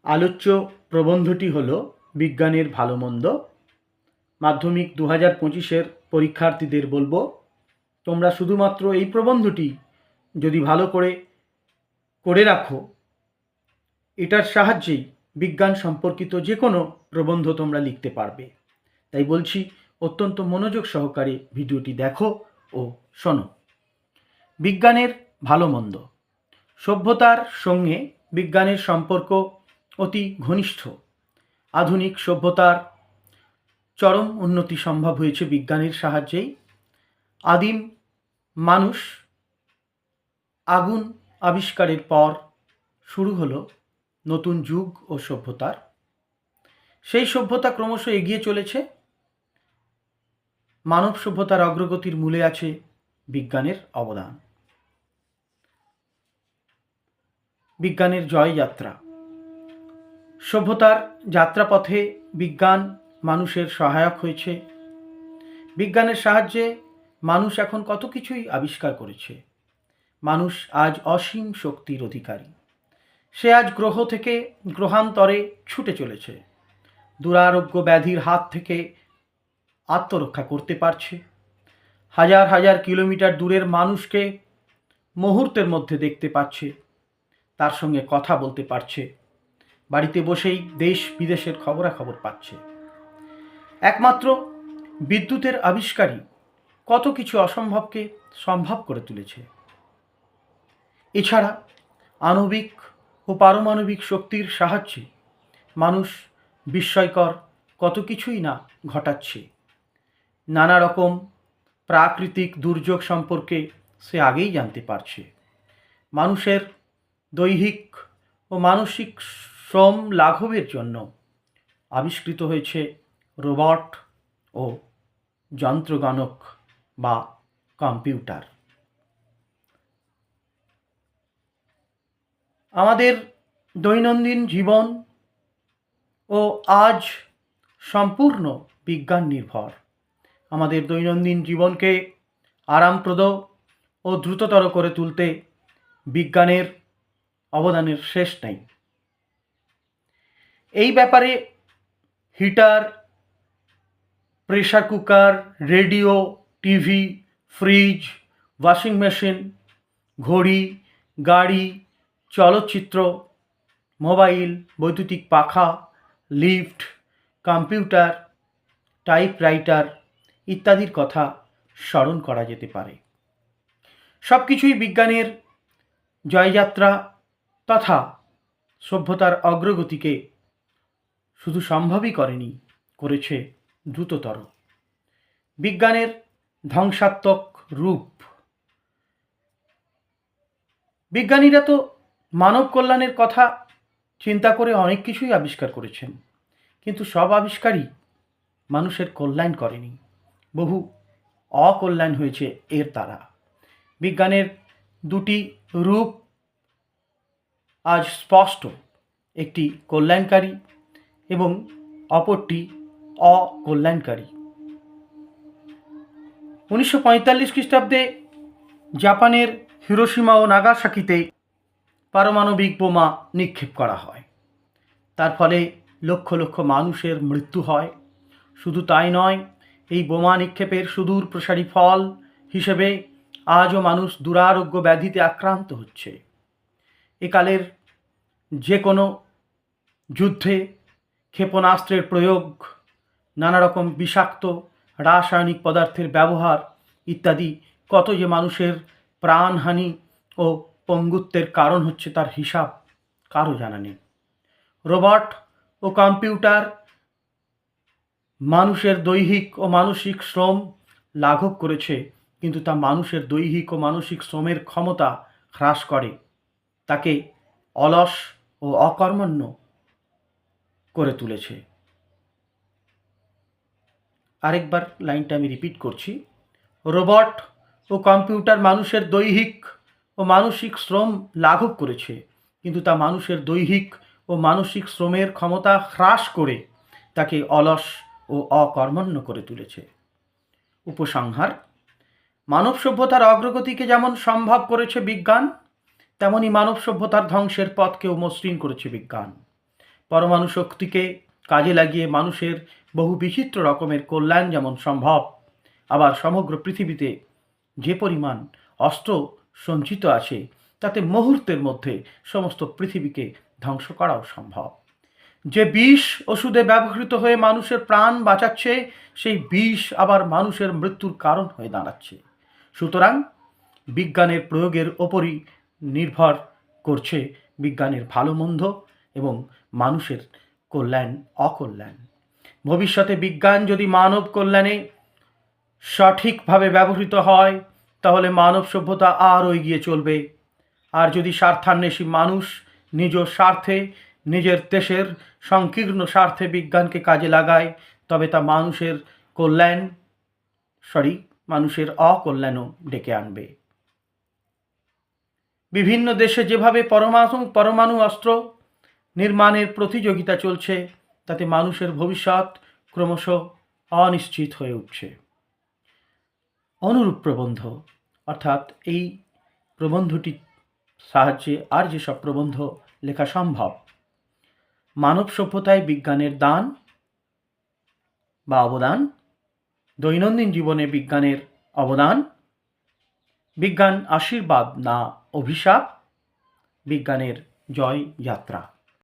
আলোচ্য প্রবন্ধটি হল বিজ্ঞানের ভালো মন্দ। মাধ্যমিক 2025-এর পরীক্ষার্থীদের বলবো, তোমরা শুধুমাত্র এই প্রবন্ধটি যদি ভালো করে রাখো, এটার সাহায্যেই বিজ্ঞান সম্পর্কিত যে কোনো প্রবন্ধ তোমরা লিখতে পারবে। তাই বলছি, অত্যন্ত মনোযোগ সহকারে ভিডিওটি দেখো ও শোনো। বিজ্ঞানের ভালো মন্দ। সভ্যতার সঙ্গে বিজ্ঞানের সম্পর্ক অতি ঘনিষ্ঠ। আধুনিক সভ্যতার চরম উন্নতি সম্ভব হয়েছে বিজ্ঞানের সাহায্যেই। আদিম মানুষ আগুন আবিষ্কারের পর শুরু হলো নতুন যুগ ও সভ্যতার। সেই সভ্যতা ক্রমশ এগিয়ে চলেছে। মানব সভ্যতার অগ্রগতির মূলে আছে বিজ্ঞানের অবদান। বিজ্ঞানের জয়যাত্রা। সভ্যতার যাত্রাপথে বিজ্ঞান মানুষের সহায়ক হয়েছে। বিজ্ঞানের সাহায্যে মানুষ এখন কত কিছুই আবিষ্কার করেছে। মানুষ আজ অসীম শক্তির অধিকারী। সে আজ গ্রহ থেকে গ্রহান্তরে ছুটে চলেছে। দুরারোগ্য ব্যাধির হাত থেকে আত্মরক্ষা করতে পারছে। হাজার হাজার কিলোমিটার দূরের মানুষকে মুহূর্তের মধ্যে দেখতে পাচ্ছে, তার সঙ্গে কথা বলতে পারছে। বাড়িতে বসেই দেশ বিদেশের খবরাখবর পাচ্ছে। একমাত্র বিদ্যুতের আবিষ্কারই কত কিছু অসম্ভবকে সম্ভব করে তুলেছে। এছাড়া আণবিক ও পারমাণবিক শক্তির সাহায্যে মানুষ বিস্ময়কর কত কিছুই না ঘটাচ্ছে। নানা রকম প্রাকৃতিক দুর্যোগ সম্পর্কে সে আগেই জানতে পারছে। মানুষের দৈহিক ও মানসিক শ্রম লাঘবের জন্য আবিষ্কৃত হয়েছে রোবট ও যন্ত্রগণক বা কম্পিউটার। আমাদের দৈনন্দিন জীবন ও আজ সম্পূর্ণ বিজ্ঞান নির্ভর। আমাদের দৈনন্দিন জীবনকে আরামপ্রদ ও দ্রুততর করে তুলতে বিজ্ঞানের অবদানের শেষ নেই। এই ব্যাপারে heater, pressure cooker, radio, TV, fridge, washing machine, ঘড়ি, গাড়ি, চলচ্চিত্র, মোবাইল, বৈদ্যুতিক পাখা, লিফট, কম্পিউটার, টাইপরাইটার ইত্যাদির কথা স্মরণ করা যেতে পারে। সব কিছুই বিজ্ঞানের জয়যাত্রা তথা সভ্যতার অগ্রগতিকে শুধু সম্ভবই করেনি, করেছে দ্রুততর। বিজ্ঞানের ধ্বংসাত্মক রূপ। বিজ্ঞানীরা তো মানব কল্যাণের কথা চিন্তা করে অনেক কিছুই আবিষ্কার করেছেন, কিন্তু সব আবিষ্কারই মানুষের কল্যাণ করেনি। বহু অকল্যাণ হয়েছে এর দ্বারা। বিজ্ঞানের দুটি রূপ আজ স্পষ্ট, একটি কল্যাণকারী এবং অপরটি অকল্যাণকারী। 1945 খ্রিস্টাব্দে জাপানের হিরোশিমা ও নাগাসাকিতে পারমাণবিক বোমা নিক্ষেপ করা হয়। তার ফলে লক্ষ লক্ষ মানুষের মৃত্যু হয়। শুধু তাই নয়, এই বোমা নিক্ষেপের সুদূর প্রসারী ফল হিসেবে আজও মানুষ দুরারোগ্য ব্যাধিতে আক্রান্ত হচ্ছে। একালের যে কোনো যুদ্ধে ক্ষেপণাস্ত্রের প্রয়োগ, নানা রকম বিষাক্ত রাসায়নিক পদার্থের ব্যবহার ইত্যাদি কত যে মানুষের প্রাণহানি ও পঙ্গুত্বের কারণ হচ্ছে, তার হিসাব কারও জানা নেই। রোবট ও কম্পিউটার মানুষের দৈহিক ও মানসিক শ্রম লাঘব করেছে, কিন্তু তা মানুষের দৈহিক ও মানসিক শ্রমের ক্ষমতা হ্রাস করে, তাকে অলস ও অকর্মণ্য করে তুলেছে। আরেকবার লাইনটা আমি রিপিট করছি। রোবট ও কম্পিউটার মানুষের দৈহিক ও মানসিক শ্রম লাঘব করেছে, কিন্তু তা মানুষের দৈহিক ও মানসিক শ্রমের ক্ষমতা হ্রাস করে তাকে অলস ও অকর্মণ্য করে তুলেছে। উপসংহার: মানব সভ্যতার অগ্রগতিকে যেমন সম্ভব করেছে বিজ্ঞান, তেমনি মানব সভ্যতার ধ্বংসের পথকেও মসৃণ করেছে বিজ্ঞান। পরমাণু শক্তিকে কাজে লাগিয়ে মানুষের বহু বিচিত্র রকমের কল্যাণ যেমন সম্ভব, আবার সমগ্র পৃথিবীতে যে পরিমাণ অস্ত্র সঞ্চিত আছে তাতে মুহূর্তের মধ্যে সমস্ত পৃথিবীকে ধ্বংস করাও সম্ভব। যে বিষ ওষুধে ব্যবহৃত হয়ে মানুষের প্রাণ বাঁচাচ্ছে, সেই বিষ আবার মানুষের মৃত্যুর কারণ হয়ে দাঁড়াচ্ছে। সুতরাং বিজ্ঞানের প্রয়োগের ওপরই নির্ভর করছে বিজ্ঞানের ভালো মন্দ এবং মানুষের কল্যাণ অকল্যাণ। ভবিষ্যতে বিজ্ঞান যদি মানব কল্যাণে সঠিকভাবে ব্যবহৃত হয় তাহলে মানব সভ্যতা আরও এগিয়ে চলবে। আর যদি স্বার্থান্বেষী মানুষ নিজ স্বার্থে, নিজের দেশের সংকীর্ণ স্বার্থে বিজ্ঞানকে কাজে লাগায়, তবে তা মানুষের অকল্যাণও ডেকে আনবে। বিভিন্ন দেশে যেভাবে পরমাণু অস্ত্র নির্মাণের প্রতিযোগিতা চলছে, তাতে মানুষের ভবিষ্যৎ ক্রমশ অনিশ্চিত হয়ে উঠছে। অনুরূপ প্রবন্ধ, অর্থাৎ এই প্রবন্ধটির সাহায্যে আর যেসব প্রবন্ধ লেখা সম্ভব, মানব সভ্যতায় বিজ্ঞানের দান বা অবদান, দৈনন্দিন জীবনে বিজ্ঞানের অবদান, বিজ্ঞান আশীর্বাদ না অভিশাপ, বিজ্ঞানের জয় যাত্রা।